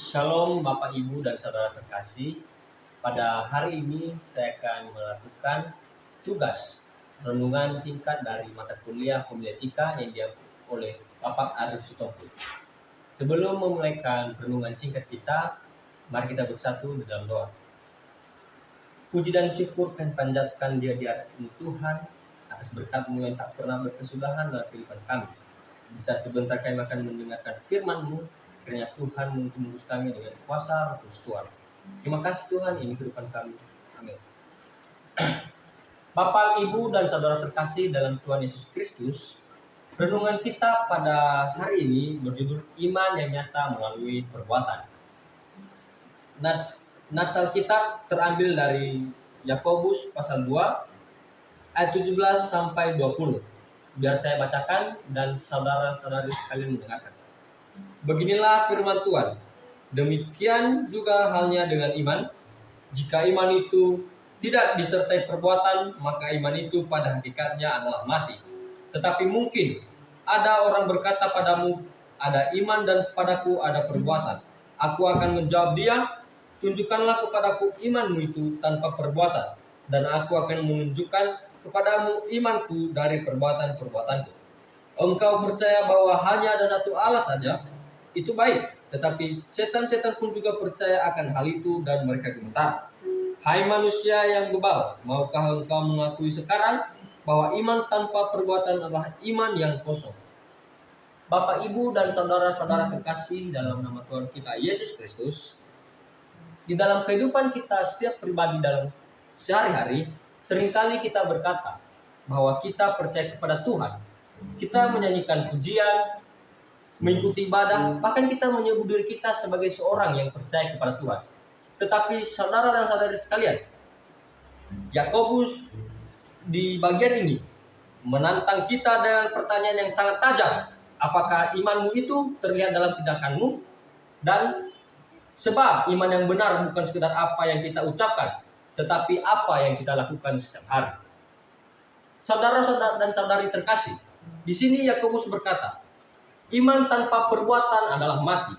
Shalom Bapak Ibu dan Saudara terkasih. Pada hari ini saya akan melakukan tugas renungan singkat dari mata kuliah homiletika yang diambil oleh Bapak Arif Sutopo. Sebelum memulaikan renungan singkat kita, mari kita bersatu di dalam doa. Puji dan syukur kami panjatkan dia Tuhan atas berkat-Mu yang tak pernah berkesudahan dalam kehidupan kami. Di saat sebentar kami akan mendengarkan firman-Mu, kiranya Tuhan menembus kami dengan kuasa Roh Tuhan. Terima kasih Tuhan, ini kehidupan kami. Amin. Bapak, Ibu, dan Saudara terkasih dalam Tuhan Yesus Kristus, renungan kita pada hari ini berjudul Iman yang Nyata Melalui Perbuatan. Nats Alkitab terambil dari Yakobus pasal 2 ayat 17 sampai 20. Biar saya bacakan dan saudara-saudari sekalian mendengarkan. Beginilah firman Tuhan. Demikian juga halnya dengan iman. Jika iman itu tidak disertai perbuatan, maka iman itu pada hakikatnya adalah mati. Tetapi mungkin ada orang berkata padamu, ada iman dan padaku ada perbuatan. Aku akan menjawab dia, tunjukkanlah kepadaku imanmu itu tanpa perbuatan, dan aku akan menunjukkan kepadamu imanku dari perbuatan-perbuatanku. Engkau percaya bahwa hanya ada satu Allah saja, itu baik, tetapi setan-setan pun juga percaya akan hal itu dan mereka gemetar. Hai manusia yang bebal, maukah engkau mengakui sekarang bahwa iman tanpa perbuatan adalah iman yang kosong? Bapak, Ibu, dan saudara-saudara terkasih dalam nama Tuhan kita Yesus Kristus, di dalam kehidupan kita setiap pribadi dalam sehari-hari, seringkali kita berkata bahwa kita percaya kepada Tuhan. Kita menyanyikan pujian, mengikuti ibadah, bahkan kita menyebut diri kita sebagai seorang yang percaya kepada Tuhan. Tetapi saudara dan saudari sekalian, Yakobus di bagian ini menantang kita dengan pertanyaan yang sangat tajam. Apakah imanmu itu terlihat dalam tindakanmu? Dan sebab iman yang benar bukan sekedar apa yang kita ucapkan, tetapi apa yang kita lakukan setiap hari. Saudara-saudara dan saudari terkasih, di sini Yakobus berkata, iman tanpa perbuatan adalah mati.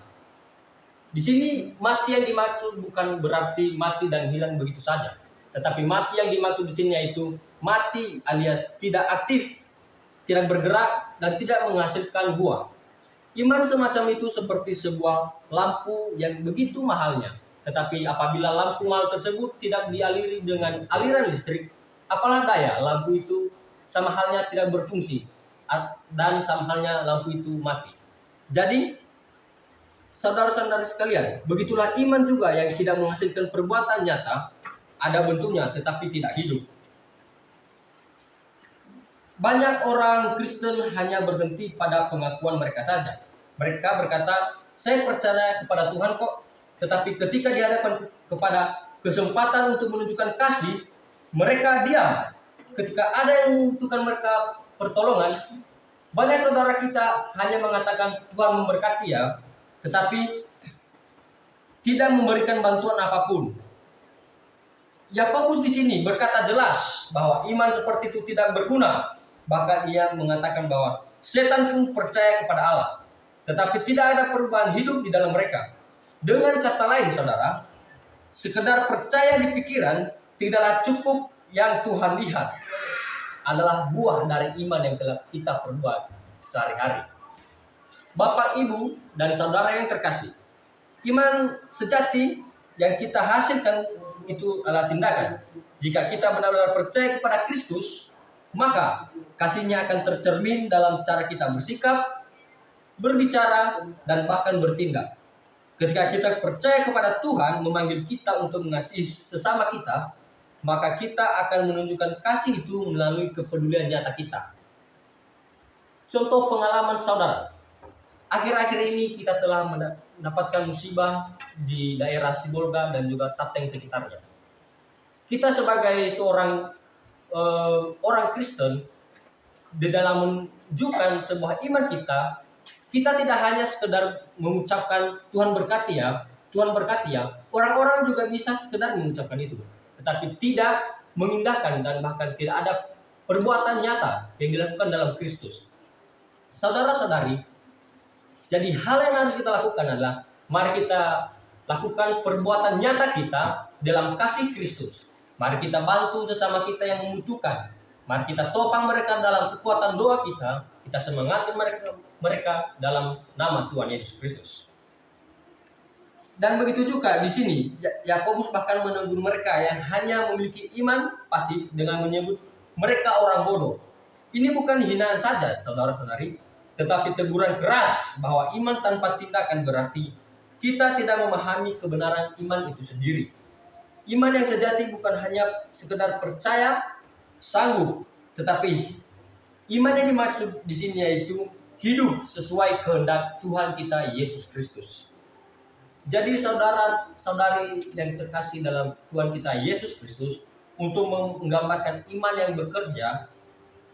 Di sini mati yang dimaksud bukan berarti mati dan hilang begitu saja, tetapi mati yang dimaksud di sini yaitu mati alias tidak aktif, tidak bergerak, dan tidak menghasilkan buah. Iman semacam itu seperti sebuah lampu yang begitu mahalnya, tetapi apabila lampu mahal tersebut tidak dialiri dengan aliran listrik, apalah daya lampu itu sama halnya tidak berfungsi, dan sama halnya lampu itu mati. Jadi, saudara-saudari sekalian, begitulah iman juga yang tidak menghasilkan perbuatan nyata, ada bentuknya tetapi tidak hidup. Banyak orang Kristen hanya berhenti pada pengakuan mereka saja. Mereka berkata, saya percaya kepada Tuhan kok, tetapi ketika dihadapkan kepada kesempatan untuk menunjukkan kasih, mereka diam. Ketika ada yang membutuhkan mereka pertolongan, banyak saudara kita hanya mengatakan Tuhan memberkati ya, tetapi tidak memberikan bantuan apapun. Yakobus di sini berkata jelas bahwa iman seperti itu tidak berguna. Bahkan ia mengatakan bahwa setan pun percaya kepada Allah, tetapi tidak ada perubahan hidup di dalam mereka. Dengan kata lain saudara, sekedar percaya di pikiran tidaklah cukup. Yang Tuhan lihat adalah buah dari iman yang telah kita perbuat sehari-hari. Bapak, Ibu, dan saudara yang terkasih, iman sejati yang kita hasilkan itu adalah tindakan. Jika kita benar-benar percaya kepada Kristus, maka kasih-Nya akan tercermin dalam cara kita bersikap, berbicara, dan bahkan bertindak. Ketika kita percaya kepada Tuhan memanggil kita untuk mengasihi sesama kita, maka kita akan menunjukkan kasih itu melalui kepedulian nyata kita. Contoh pengalaman saudara, akhir-akhir ini kita telah mendapatkan musibah di daerah Sibolga dan juga Tapteng sekitarnya. Kita sebagai seorang orang Kristen, di dalam menunjukkan sebuah iman kita tidak hanya sekedar mengucapkan Tuhan berkati ya, Tuhan berkati ya. Orang-orang juga bisa sekedar mengucapkan itu, tetapi tidak mengindahkan dan bahkan tidak ada perbuatan nyata yang dilakukan dalam Kristus. Saudara-saudari, jadi hal yang harus kita lakukan adalah mari kita lakukan perbuatan nyata kita dalam kasih Kristus. Mari kita bantu sesama kita yang membutuhkan. Mari kita topang mereka dalam kekuatan doa kita. Kita semangati mereka dalam nama Tuhan Yesus Kristus. Dan begitu juga di sini, Yakobus bahkan menegur mereka yang hanya memiliki iman pasif dengan menyebut mereka orang bodoh. Ini bukan hinaan saja, saudara-saudari, tetapi teguran keras bahwa iman tanpa tindakan berarti kita tidak memahami kebenaran iman itu sendiri. Iman yang sejati bukan hanya sekedar percaya, sanggup, tetapi iman yang dimaksud di sini yaitu hidup sesuai kehendak Tuhan kita Yesus Kristus. Jadi saudara-saudari yang terkasih dalam Tuhan kita Yesus Kristus, untuk menggambarkan iman yang bekerja,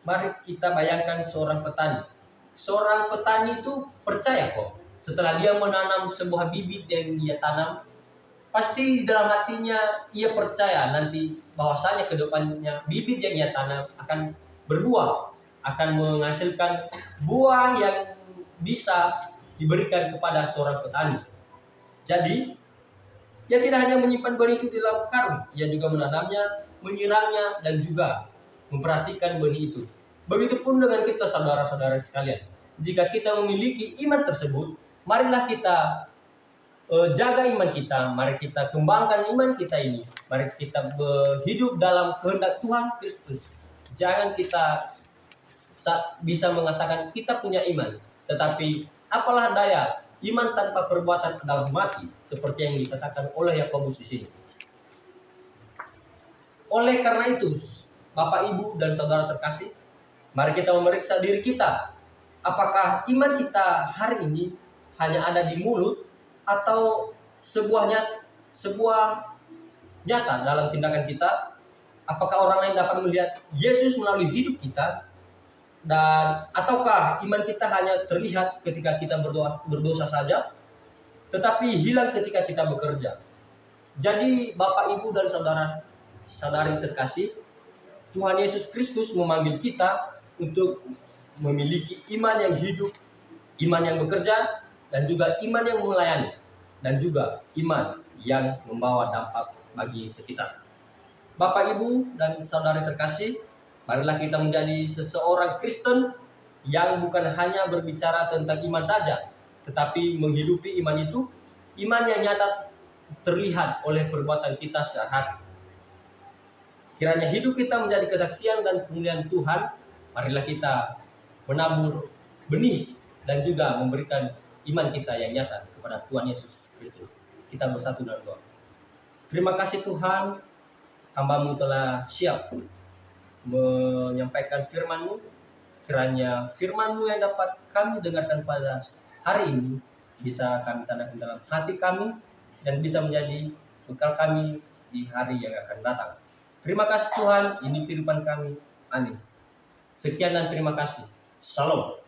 mari kita bayangkan seorang petani. Seorang petani itu percaya kok, setelah dia menanam sebuah bibit yang dia tanam, pasti dalam hatinya ia percaya nanti bahwasanya ke depannya bibit yang ia tanam akan berbuah, akan menghasilkan buah yang bisa diberikan kepada seorang petani. Jadi, ia tidak hanya menyimpan benih itu di dalam karung, ia juga menanamnya, menyiramnya, dan juga memperhatikan benih itu. Begitupun dengan kita saudara-saudara sekalian. Jika kita memiliki iman tersebut, marilah kita jaga iman kita, mari kita kembangkan iman kita ini. Mari kita hidup dalam kehendak Tuhan Kristus. Jangan kita bisa mengatakan kita punya iman, tetapi apalah daya iman tanpa perbuatan adalah mati, seperti yang dikatakan oleh Yakobus di sini. Oleh karena itu, Bapak, Ibu, dan saudara terkasih, mari kita memeriksa diri kita. Apakah iman kita hari ini hanya ada di mulut atau sebuah nyata dalam tindakan kita? Apakah orang lain dapat melihat Yesus melalui hidup kita? Dan ataukah iman kita hanya terlihat ketika kita berdosa saja, tetapi hilang ketika kita bekerja? Jadi Bapak, Ibu, dan saudara-saudari terkasih, Tuhan Yesus Kristus memanggil kita untuk memiliki iman yang hidup, iman yang bekerja, dan juga iman yang melayani, dan juga iman yang membawa dampak bagi sekitar. Bapak, Ibu, dan saudari terkasih, marilah kita menjadi seseorang Kristen yang bukan hanya berbicara tentang iman saja, tetapi menghidupi iman itu, iman yang nyata terlihat oleh perbuatan kita sehari-hari. Kiranya hidup kita menjadi kesaksian dan kemuliaan Tuhan. Marilah kita menabur benih dan juga memberikan iman kita yang nyata kepada Tuhan Yesus Kristus. Kita bersatu dalam doa. Terima kasih Tuhan, hamba-Mu telah siap menyampaikan firman-Mu. Kiranya firman-Mu yang dapat kami dengarkan pada hari ini bisa kami tanamkan dalam hati kami dan bisa menjadi bekal kami di hari yang akan datang. Terima kasih Tuhan, ini kehidupan kami. Amin. Sekian dan terima kasih. Shalom.